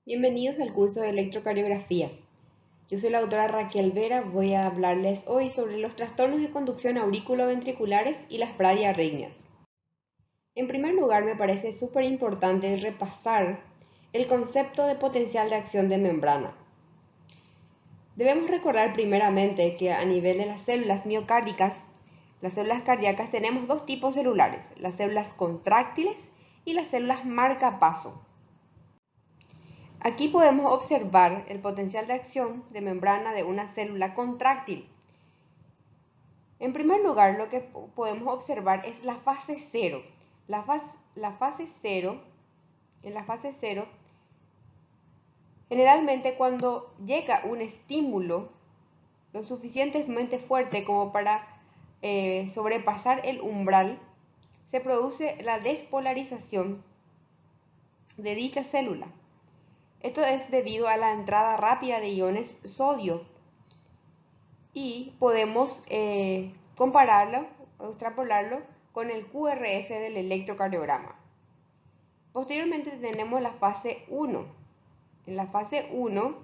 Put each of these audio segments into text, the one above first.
Bienvenidos al curso de electrocardiografía. Yo soy la doctora Raquel Vera. Voy a hablarles hoy sobre los trastornos de conducción auriculoventriculares y las bradiarritmias. En primer lugar, me parece súper importante repasar el concepto de potencial de acción de membrana. Debemos recordar primeramente que a nivel de las células miocárdicas, las células cardíacas, tenemos dos tipos celulares, las células contráctiles y las células marcapaso. Aquí podemos observar el potencial de acción de membrana de una célula contráctil. En primer lugar, lo que podemos observar es la fase cero. En la fase cero, generalmente cuando llega un estímulo lo suficientemente fuerte como para sobrepasar el umbral, se produce la despolarización de dicha célula. Esto es debido a la entrada rápida de iones sodio y podemos compararlo o extrapolarlo con el QRS del electrocardiograma. Posteriormente tenemos la fase 1. En la fase 1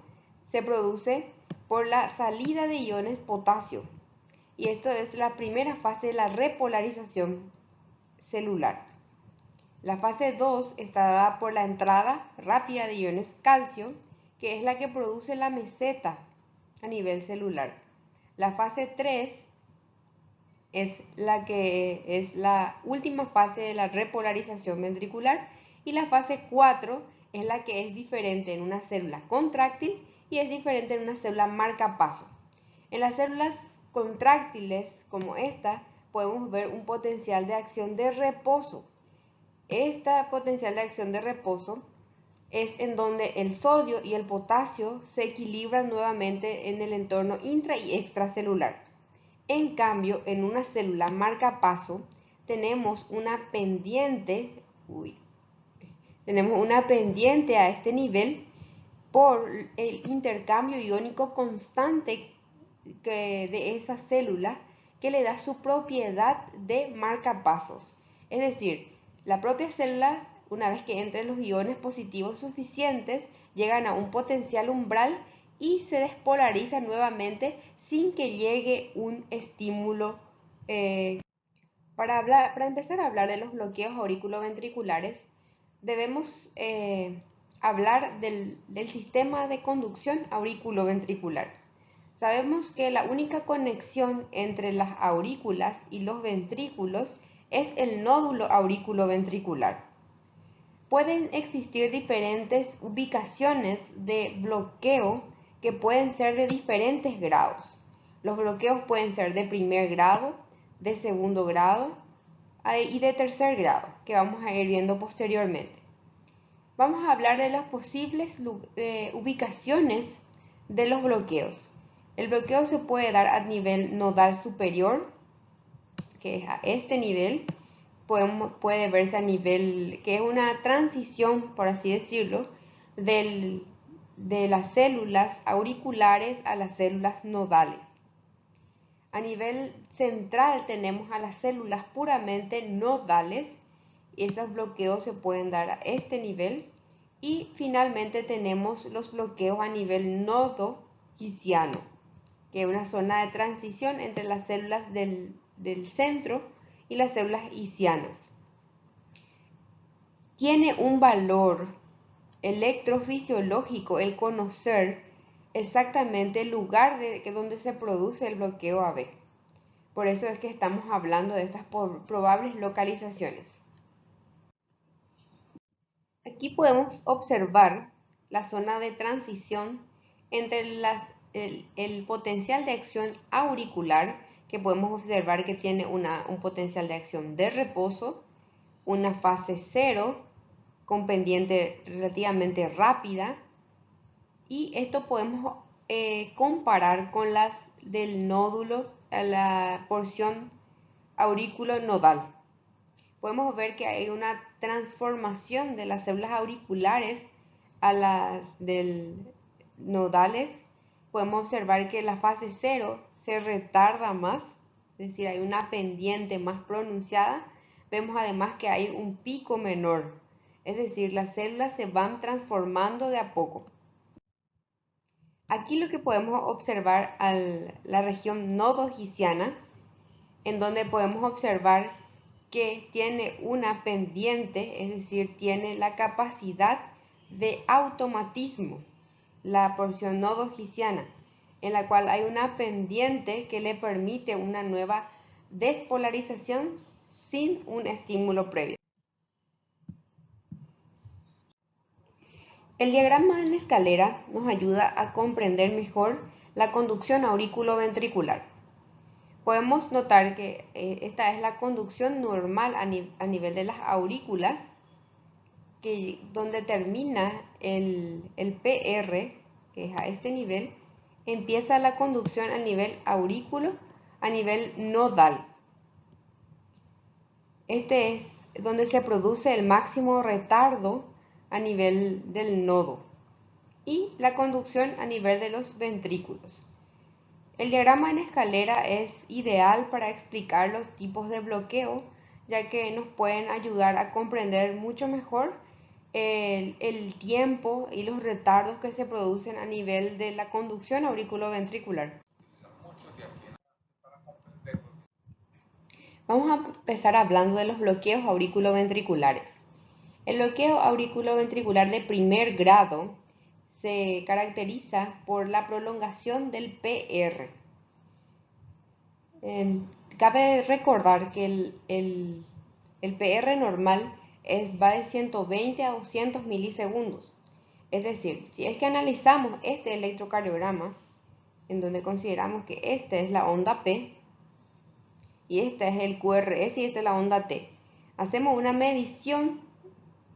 se produce por la salida de iones potasio y esto es la primera fase de la repolarización celular. La fase 2 está dada por la entrada rápida de iones calcio, que es la que produce la meseta a nivel celular. La fase 3 es la última fase de la repolarización ventricular y la fase 4 es la que es diferente en una célula contráctil y es diferente en una célula marcapaso. En las células contráctiles como esta podemos ver un potencial de acción de reposo. Esta potencial de acción de reposo es en donde el sodio y el potasio se equilibran nuevamente en el entorno intra y extracelular. En cambio, en una célula marcapaso tenemos una pendiente a este nivel por el intercambio iónico constante de esa célula que le da su propiedad de marcapasos. Es decir, la propia célula, una vez que entren los iones positivos suficientes, llegan a un potencial umbral y se despolarizan nuevamente sin que llegue un estímulo. Para empezar a hablar de los bloqueos auriculoventriculares, debemos hablar del sistema de conducción auriculoventricular. Sabemos que la única conexión entre las aurículas y los ventrículos es el nódulo auriculoventricular. Pueden existir diferentes ubicaciones de bloqueo que pueden ser de diferentes grados. Los bloqueos pueden ser de primer grado, de segundo grado y de tercer grado, que vamos a ir viendo posteriormente. Vamos a hablar de las posibles ubicaciones de los bloqueos. El bloqueo se puede dar a nivel nodal superior, que es a este nivel. Puede verse a nivel, que es una transición, por así decirlo, de las células auriculares a las células nodales. A nivel central tenemos a las células puramente nodales, y esos bloqueos se pueden dar a este nivel. Y finalmente tenemos los bloqueos a nivel nodo isquiano, que es una zona de transición entre las células del centro y las células isquianas. Tiene un valor electrofisiológico el conocer exactamente el lugar donde se produce el bloqueo AB. Por eso es que estamos hablando de estas probables localizaciones. Aquí podemos observar la zona de transición entre el potencial de acción auricular, que podemos observar que tiene un potencial de acción de reposo, una fase 0 con pendiente relativamente rápida, y esto podemos comparar con las del nódulo, a la porción aurículo nodal. Podemos ver que hay una transformación de las células auriculares a las nodales. Podemos observar que la fase 0 se retarda más, es decir, hay una pendiente más pronunciada. Vemos además que hay un pico menor es decir, las células se van transformando de a poco. Aquí lo que podemos observar la región nodogiciana, en donde podemos observar que tiene una pendiente, es decir, tiene la capacidad de automatismo, la porción nodogiciana, en la cual hay una pendiente que le permite una nueva despolarización sin un estímulo previo. El diagrama en escalera nos ayuda a comprender mejor la conducción auriculoventricular. Podemos notar que esta es la conducción normal a nivel de las aurículas, donde termina el PR, que es a este nivel, empieza la conducción a nivel aurículo, a nivel nodal. Este es donde se produce el máximo retardo a nivel del nodo y la conducción a nivel de los ventrículos. El diagrama en escalera es ideal para explicar los tipos de bloqueo, ya que nos pueden ayudar a comprender mucho mejor el tiempo y los retardos que se producen a nivel de la conducción auriculoventricular. Vamos a empezar hablando de los bloqueos auriculoventriculares. El bloqueo auriculoventricular de primer grado se caracteriza por la prolongación del PR. Cabe recordar que el PR normal va de 120 a 200 milisegundos. Es decir, si es que analizamos este electrocardiograma, en donde consideramos que esta es la onda P, y este es el QRS y esta es la onda T, hacemos una medición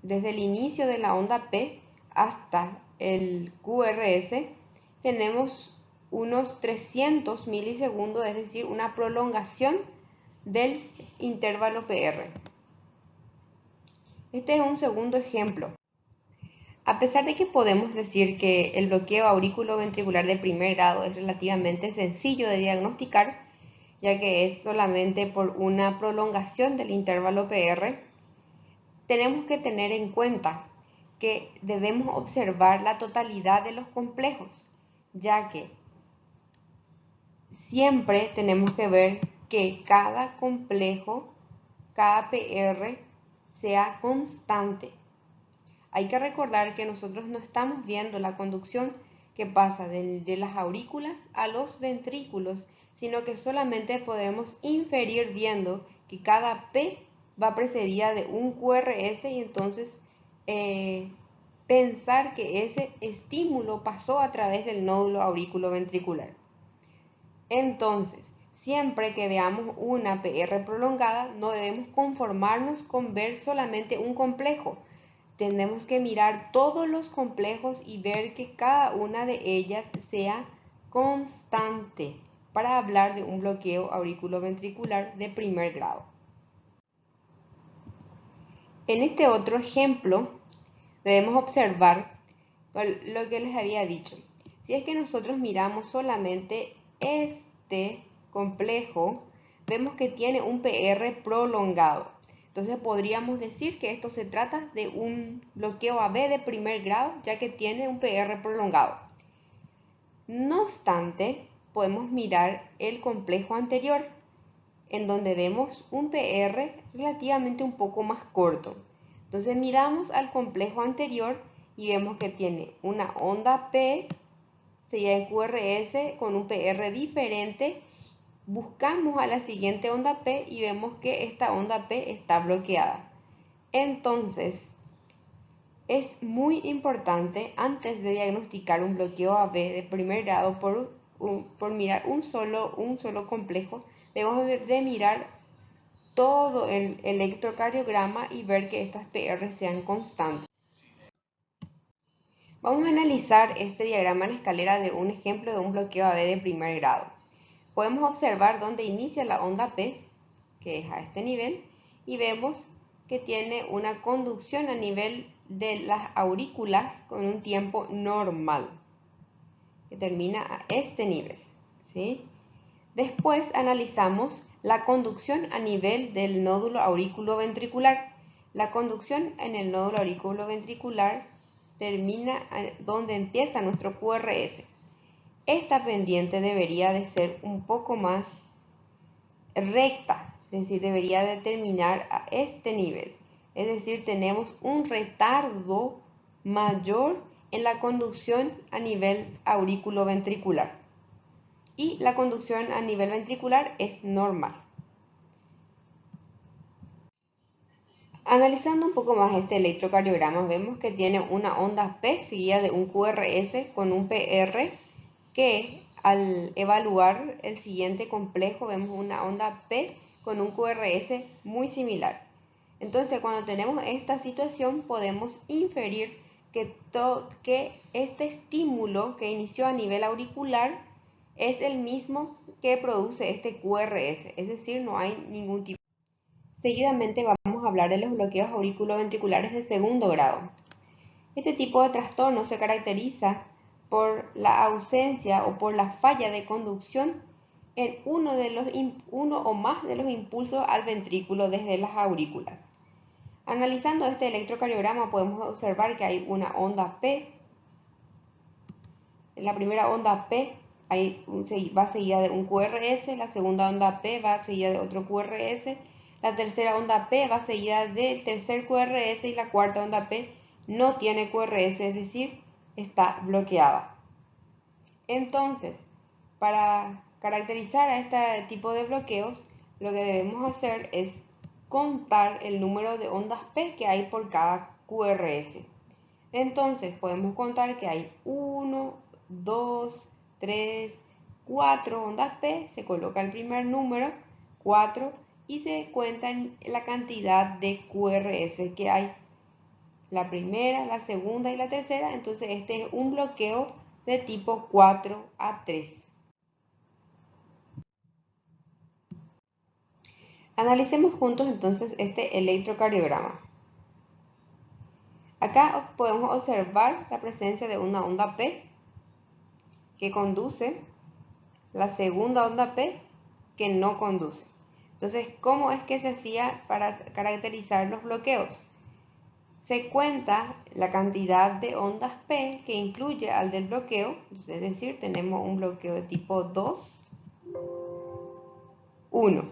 desde el inicio de la onda P hasta el QRS, tenemos unos 300 milisegundos, es decir, una prolongación del intervalo PR. Este es un segundo ejemplo. A pesar de que podemos decir que el bloqueo auriculoventricular de primer grado es relativamente sencillo de diagnosticar, ya que es solamente por una prolongación del intervalo PR, tenemos que tener en cuenta que debemos observar la totalidad de los complejos, ya que siempre tenemos que ver que cada complejo, cada PR, sea constante. Hay que recordar que nosotros no estamos viendo la conducción que pasa de las aurículas a los ventrículos, sino que solamente podemos inferir viendo que cada P va precedida de un QRS y entonces pensar que ese estímulo pasó a través del nódulo auriculoventricular. Entonces, siempre que veamos una PR prolongada, no debemos conformarnos con ver solamente un complejo. Tenemos que mirar todos los complejos y ver que cada una de ellas sea constante para hablar de un bloqueo auriculoventricular de primer grado. En este otro ejemplo, debemos observar lo que les había dicho. Si es que nosotros miramos solamente este complejo, vemos que tiene un PR prolongado. Entonces podríamos decir que esto se trata de un bloqueo AB de primer grado, ya que tiene un PR prolongado. No obstante, podemos mirar el complejo anterior, en donde vemos un PR relativamente un poco más corto. Entonces miramos al complejo anterior y vemos que tiene una onda P, seguida en QRS con un PR diferente. Buscamos a la siguiente onda P y vemos que esta onda P está bloqueada. Entonces, es muy importante antes de diagnosticar un bloqueo AB de primer grado por mirar un solo complejo, debemos de mirar todo el electrocardiograma y ver que estas PR sean constantes. Vamos a analizar este diagrama en escalera de un ejemplo de un bloqueo AB de primer grado. Podemos observar dónde inicia la onda P, que es a este nivel, y vemos que tiene una conducción a nivel de las aurículas con un tiempo normal, que termina a este nivel, ¿sí? Después analizamos la conducción a nivel del nódulo auriculoventricular, La conducción en el nódulo auriculoventricular termina donde empieza nuestro QRS. Esta pendiente debería de ser un poco más recta, es decir, debería de terminar a este nivel. Es decir, tenemos un retardo mayor en la conducción a nivel auriculoventricular. Y la conducción a nivel ventricular es normal. Analizando un poco más este electrocardiograma, vemos que tiene una onda P seguida de un QRS con un PR que al evaluar el siguiente complejo vemos una onda P con un QRS muy similar. Entonces, cuando tenemos esta situación podemos inferir que este estímulo que inició a nivel auricular es el mismo que produce este QRS, es decir, no hay ningún tipo. Seguidamente vamos a hablar de los bloqueos auriculoventriculares de segundo grado. Este tipo de trastorno se caracteriza por la ausencia o por la falla de conducción en uno o más de los impulsos al ventrículo desde las aurículas. Analizando este electrocardiograma podemos observar que hay una onda P. En la primera onda P va seguida de un QRS, la segunda onda P va seguida de otro QRS, la tercera onda P va seguida del tercer QRS y la cuarta onda P no tiene QRS, es decir, está bloqueada. Entonces, para caracterizar a este tipo de bloqueos, lo que debemos hacer es contar el número de ondas P que hay por cada QRS. Entonces, podemos contar que hay 1, 2, 3, 4 ondas P, se coloca el primer número, 4, y se cuenta la cantidad de QRS que hay. La primera, la segunda y la tercera, entonces este es un bloqueo de tipo 4A3. Analicemos juntos entonces este electrocardiograma. Acá podemos observar la presencia de una onda P que conduce, la segunda onda P que no conduce. Entonces, ¿cómo es que se hacía para caracterizar los bloqueos? Se cuenta la cantidad de ondas P que incluye al del bloqueo, entonces, es decir, tenemos un bloqueo de tipo 2, 1.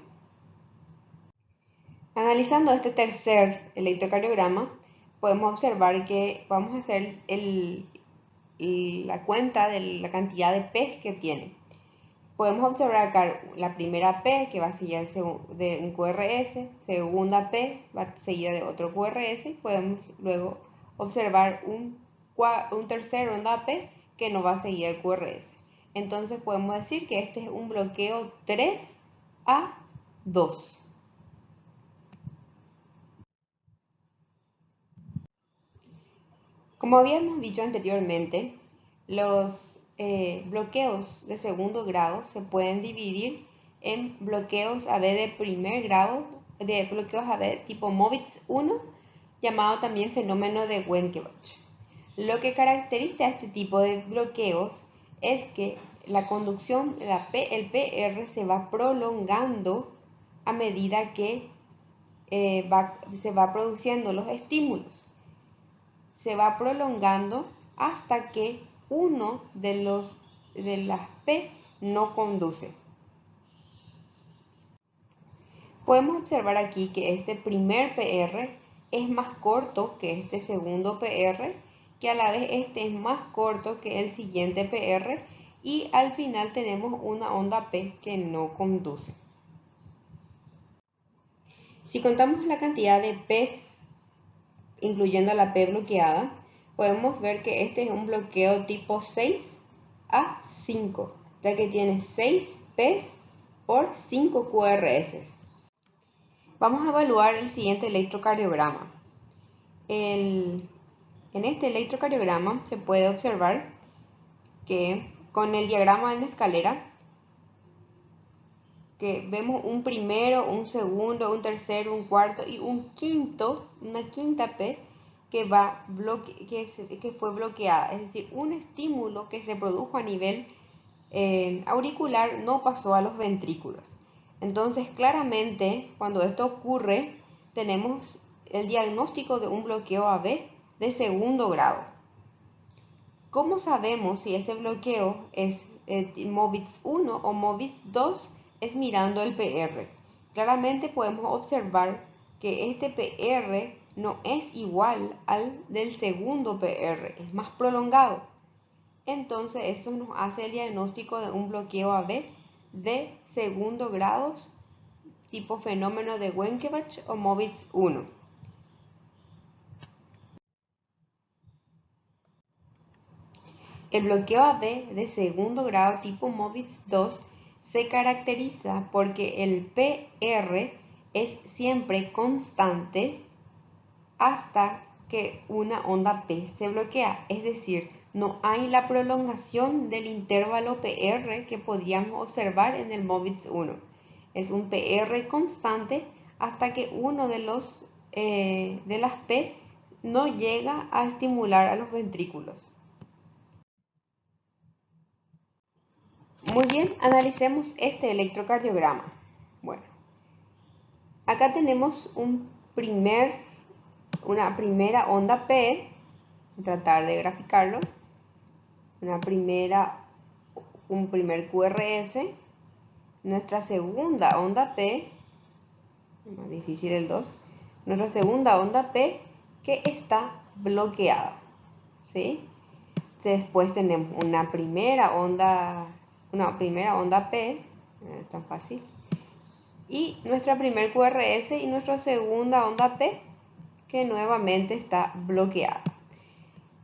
Analizando este tercer electrocardiograma, podemos observar que vamos a hacer la cuenta de la cantidad de P que tiene. Podemos observar acá la primera P que va seguida de un QRS, segunda P va seguida de otro QRS, y podemos luego observar un tercer onda P que no va seguida de QRS. Entonces podemos decir que este es un bloqueo 3A2. Como habíamos dicho anteriormente, los bloqueos de segundo grado se pueden dividir en bloqueos AB de primer grado, de bloqueos AB tipo MOVITS 1, llamado también fenómeno de Wenckebach. Lo que caracteriza a este tipo de bloqueos es que la conducción, el PR se va prolongando a medida que se va produciendo los estímulos. Se va prolongando hasta que uno de las P no conduce. Podemos observar aquí que este primer PR es más corto que este segundo PR, que a la vez este es más corto que el siguiente PR, y al final tenemos una onda P que no conduce. Si contamos la cantidad de P, incluyendo la P bloqueada, podemos ver que este es un bloqueo tipo 6A5, ya que tiene 6 P por 5 QRS. Vamos a evaluar el siguiente electrocardiograma. En este electrocardiograma se puede observar que con el diagrama en escalera, que vemos un primero, un segundo, un tercero, un cuarto y un quinto, una quinta P que fue bloqueada. Es decir, un estímulo que se produjo a nivel auricular no pasó a los ventrículos. Entonces, claramente, cuando esto ocurre, tenemos el diagnóstico de un bloqueo AB de segundo grado. ¿Cómo sabemos si ese bloqueo es MOVIS 1 o MOVIS 2? Es mirando el PR. Claramente podemos observar que este PR no es igual al del segundo PR, es más prolongado. Entonces esto nos hace el diagnóstico de un bloqueo AB de segundo grado tipo fenómeno de Wenckebach o MOVIS 1. El bloqueo AB de segundo grado tipo MOVIS 2 se caracteriza porque el PR es siempre constante hasta que una onda P se bloquea, es decir, no hay la prolongación del intervalo PR que podríamos observar en el MOVIS 1. Es un PR constante hasta que uno de las P no llega a estimular a los ventrículos. Muy bien, analicemos este electrocardiograma. Bueno, acá tenemos una primera onda P, tratar de graficarlo, un primer QRS, nuestra segunda onda P, más difícil el 2, nuestra segunda onda P que está bloqueada, ¿sí? Después tenemos una primera onda P, no es tan fácil, y nuestra primer QRS y nuestra segunda onda P que nuevamente está bloqueada.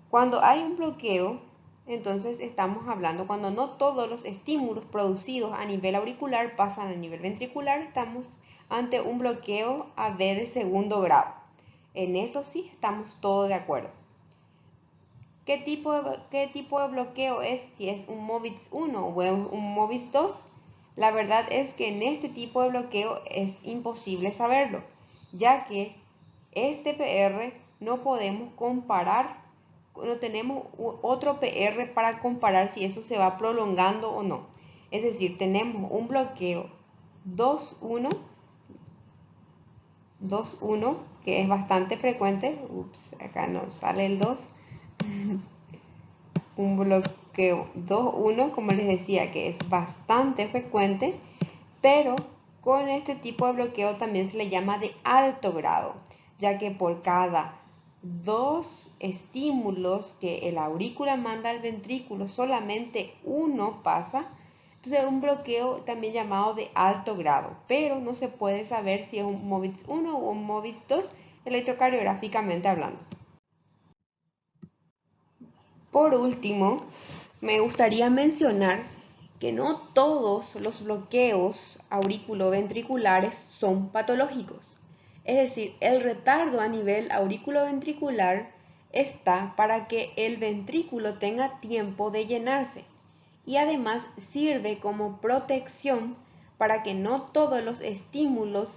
Cuando hay un bloqueo, entonces estamos hablando cuando no todos los estímulos producidos a nivel auricular pasan a nivel ventricular, estamos ante un bloqueo AB de segundo grado. En eso sí estamos todos de acuerdo. ¿Qué tipo de bloqueo es? Si es un MOVIS 1 o un MOVIS 2. La verdad es que en este tipo de bloqueo es imposible saberlo, ya que este PR no podemos comparar, no tenemos otro PR para comparar si eso se va prolongando o no. Es decir, tenemos un bloqueo 2-1, que es bastante frecuente. Ups, acá no sale el 2. Un bloqueo 2-1, como les decía, que es bastante frecuente, pero con este tipo de bloqueo también se le llama de alto grado, ya que por cada 2 estímulos que el aurícula manda al ventrículo, solamente uno pasa. Entonces es un bloqueo también llamado de alto grado, pero no se puede saber si es un MOVIS 1 o un MOVIS 2 electrocardiográficamente hablando. Por último, me gustaría mencionar que no todos los bloqueos auriculoventriculares son patológicos. Es decir, el retardo a nivel auriculoventricular está para que el ventrículo tenga tiempo de llenarse y además sirve como protección para que no todos los estímulos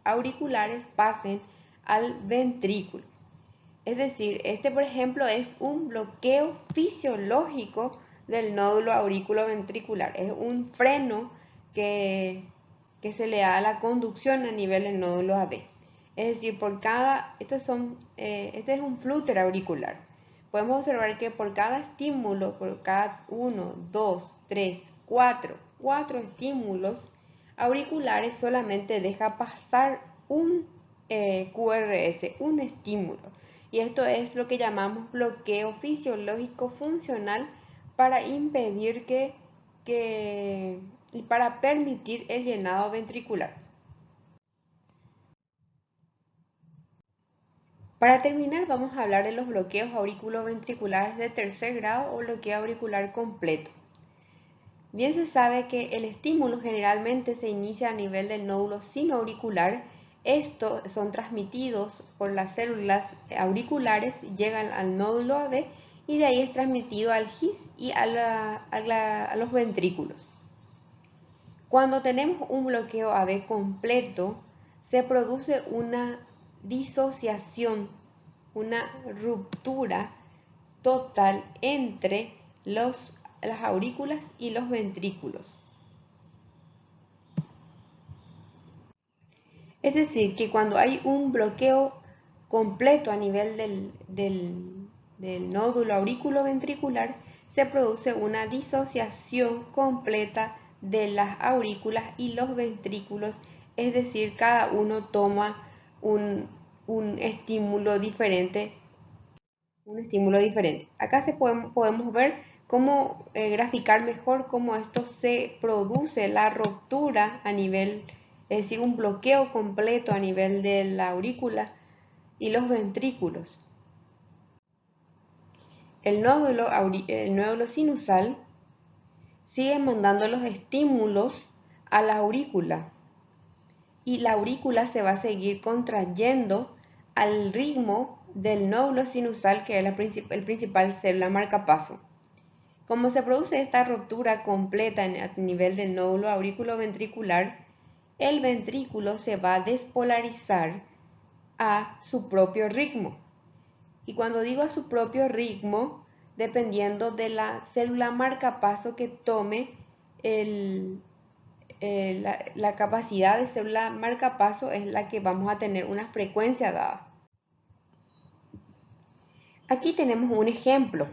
auriculares pasen al ventrículo. Es decir, este por ejemplo es un bloqueo fisiológico del nódulo aurículo-ventricular. Es un freno que se le da a la conducción a nivel del nódulo AB. Es decir, este es un flúter auricular. Podemos observar que por cada estímulo, por cada 1, 2, 3, 4 estímulos auriculares solamente deja pasar un QRS, un estímulo. Y esto es lo que llamamos bloqueo fisiológico funcional para impedir y para permitir el llenado ventricular. Para terminar, vamos a hablar de los bloqueos auriculoventriculares de tercer grado o bloqueo auricular completo. Bien se sabe que el estímulo generalmente se inicia a nivel del nódulo sinoauricular. Estos son transmitidos por las células auriculares, llegan al nódulo AB y de ahí es transmitido al GIS y a los ventrículos. Cuando tenemos un bloqueo AB completo, se produce una disociación, una ruptura total entre las aurículas y los ventrículos. Es decir, que cuando hay un bloqueo completo a nivel del nódulo aurículo-ventricular, se produce una disociación completa de las aurículas y los ventrículos, es decir, cada uno toma un estímulo diferente. Acá podemos ver cómo graficar mejor cómo esto se produce, la ruptura a nivel, es decir, un bloqueo completo a nivel de la aurícula y los ventrículos. El nódulo sinusal sigue mandando los estímulos a la aurícula y la aurícula se va a seguir contrayendo al ritmo del nódulo sinusal, que es el principal célula marcapaso. Como se produce esta ruptura completa a nivel del nódulo auriculoventricular, el ventrículo se va a despolarizar a su propio ritmo. Y cuando digo a su propio ritmo, dependiendo de la célula marcapaso que tome la capacidad de célula marcapaso, es la que vamos a tener una frecuencia dada. Aquí tenemos un ejemplo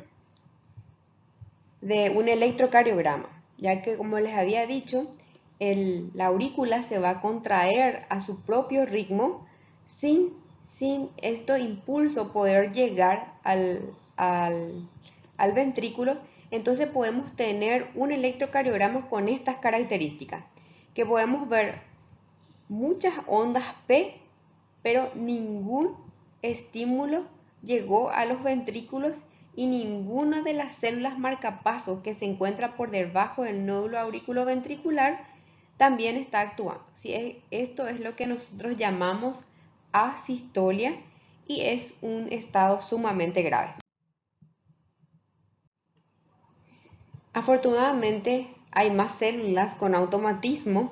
de un electrocardiograma, ya que, como les había dicho, la aurícula se va a contraer a su propio ritmo sin este impulso poder llegar al ventrículo. Entonces podemos tener un electrocardiograma con estas características, que podemos ver muchas ondas P, pero ningún estímulo llegó a los ventrículos y ninguna de las células marcapasos que se encuentra por debajo del nódulo auriculoventricular también está actuando. ¿Sí? Esto es lo que nosotros llamamos asistolia y es un estado sumamente grave. Afortunadamente hay más células con automatismo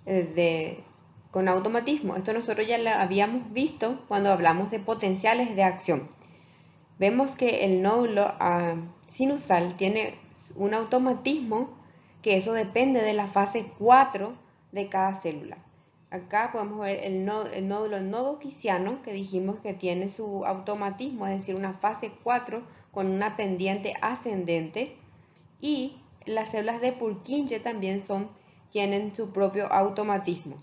Esto nosotros ya lo habíamos visto cuando hablamos de potenciales de acción. Vemos que el nódulo sinusal tiene un automatismo, que eso depende de la fase 4 de cada célula. Acá podemos ver el nódulo nodoquiciano, que dijimos que tiene su automatismo, es decir, una fase 4 con una pendiente ascendente, y las células de Purkinje también tienen su propio automatismo.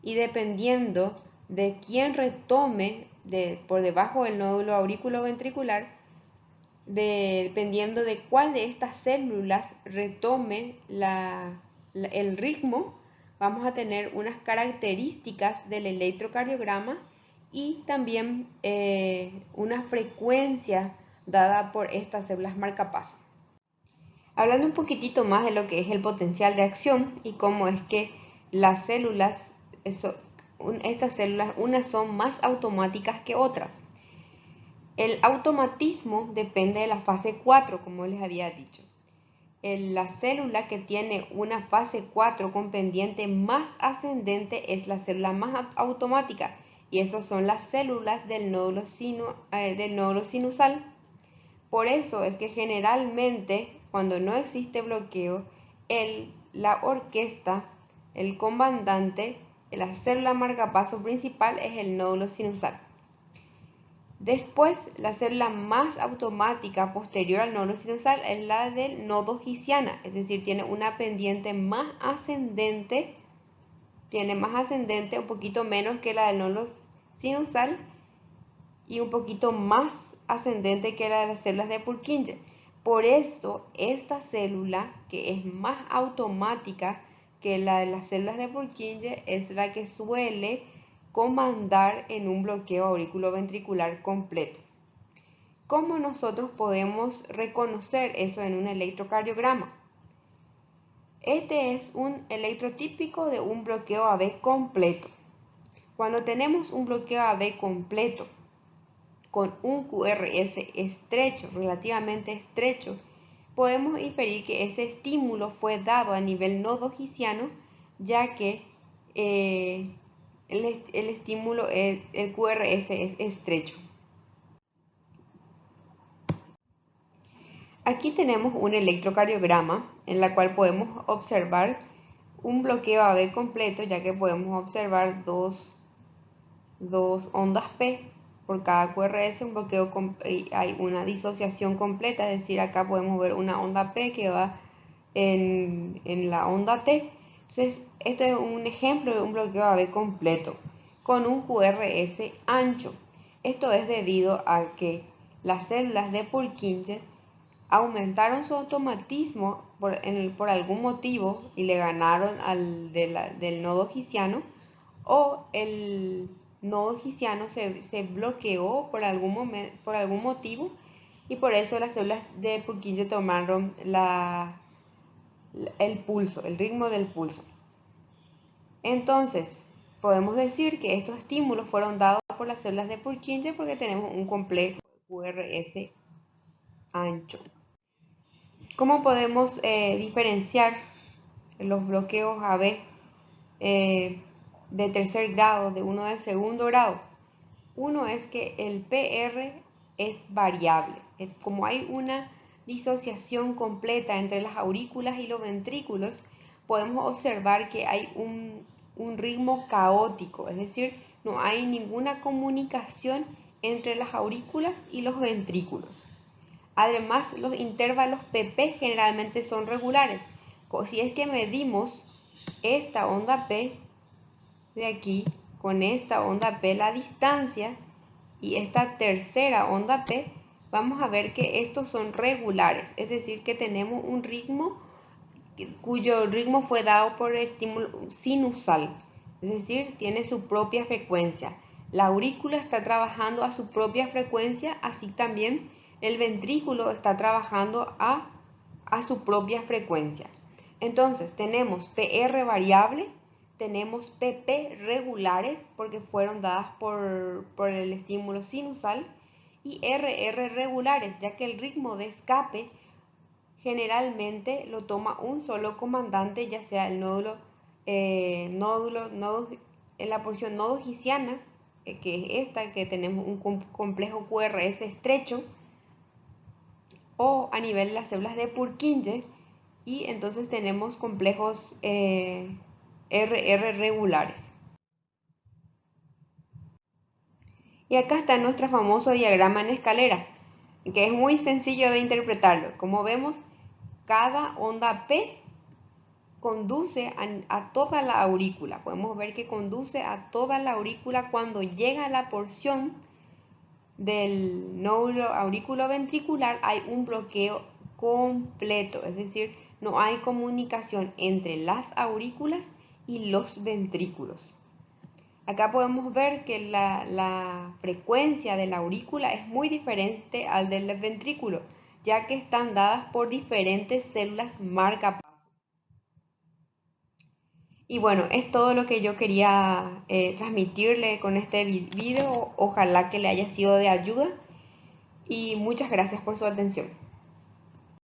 Y dependiendo de quién retome por debajo del nódulo auriculoventricular, dependiendo de cuál de estas células retome el ritmo, vamos a tener unas características del electrocardiograma y también una frecuencia dada por estas células marcapaso. Hablando un poquitito más de lo que es el potencial de acción y cómo es que las células, estas células, unas son más automáticas que otras. El automatismo depende de la fase 4, como les había dicho. La célula que tiene una fase 4 con pendiente más ascendente es la célula más automática, y esas son las células del nódulo sinusal. Por eso es que generalmente, cuando no existe bloqueo, la orquesta, el comandante, la célula marcapaso principal es el nódulo sinusal. Después, la célula más automática posterior al nódulo sinusal es la del nodo giciana, es decir, tiene una pendiente más ascendente, un poquito menos que la del nódulo sinusal y un poquito más ascendente que la de las células de Purkinje. Por esto, esta célula, que es más automática que la de las células de Purkinje, es la que suele comandar en un bloqueo auriculoventricular completo. ¿Cómo nosotros podemos reconocer eso en un electrocardiograma? Este es un electrotípico de un bloqueo AB completo. Cuando tenemos un bloqueo AB completo con un QRS estrecho, relativamente estrecho, podemos inferir que ese estímulo fue dado a nivel nodo-giciano, ya que el estímulo, el QRS es estrecho. Aquí tenemos un electrocardiograma en la cual podemos observar un bloqueo AB completo, ya que podemos observar dos dos ondas P por cada QRS, un bloqueo, hay una disociación completa, es decir, acá podemos ver una onda P que va en la onda T. Entonces, esto es un ejemplo de un bloqueo AB completo con un QRS ancho. Esto es debido a que las células de Purkinje aumentaron su automatismo por algún motivo y le ganaron al del nodo hisiano, o el nodo hisiano se bloqueó por algún motivo, y por eso las células de Purkinje tomaron el pulso, el ritmo del pulso. Entonces, podemos decir que estos estímulos fueron dados por las células de Purkinje porque tenemos un complejo QRS ancho. ¿Cómo podemos diferenciar los bloqueos AB de tercer grado de uno de segundo grado? Uno es que el PR es variable. Como hay una disociación completa entre las aurículas y los ventrículos, podemos observar que hay un ritmo caótico, es decir, no hay ninguna comunicación entre las aurículas y los ventrículos. Además, los intervalos PP generalmente son regulares. Si es que medimos esta onda P de aquí con esta onda P, la distancia, y esta tercera onda P, vamos a ver que estos son regulares, es decir, que tenemos un ritmo cuyo ritmo fue dado por el estímulo sinusal, es decir, tiene su propia frecuencia. La aurícula está trabajando a su propia frecuencia, así también el ventrículo está trabajando a su propia frecuencia. Entonces tenemos PR variable, tenemos PP regulares porque fueron dadas por el estímulo sinusal, y RR regulares, ya que el ritmo de escape generalmente lo toma un solo comandante, ya sea el nódulo, en la posición nodo hisiana, que es esta, que tenemos un complejo QRS estrecho, o a nivel de las células de Purkinje, y entonces tenemos complejos RR regulares. Y acá está nuestro famoso diagrama en escalera, que es muy sencillo de interpretarlo. Como vemos, cada onda P conduce a toda la aurícula. Podemos ver que conduce a toda la aurícula cuando llega a la porción del nódulo auriculoventricular. Hay un bloqueo completo, es decir, no hay comunicación entre las aurículas y los ventrículos. Acá podemos ver que la frecuencia de la aurícula es muy diferente al del ventrículo, ya que están dadas por diferentes células marcapasos. Y bueno, es todo lo que yo quería transmitirle con este video. Ojalá que le haya sido de ayuda y muchas gracias por su atención.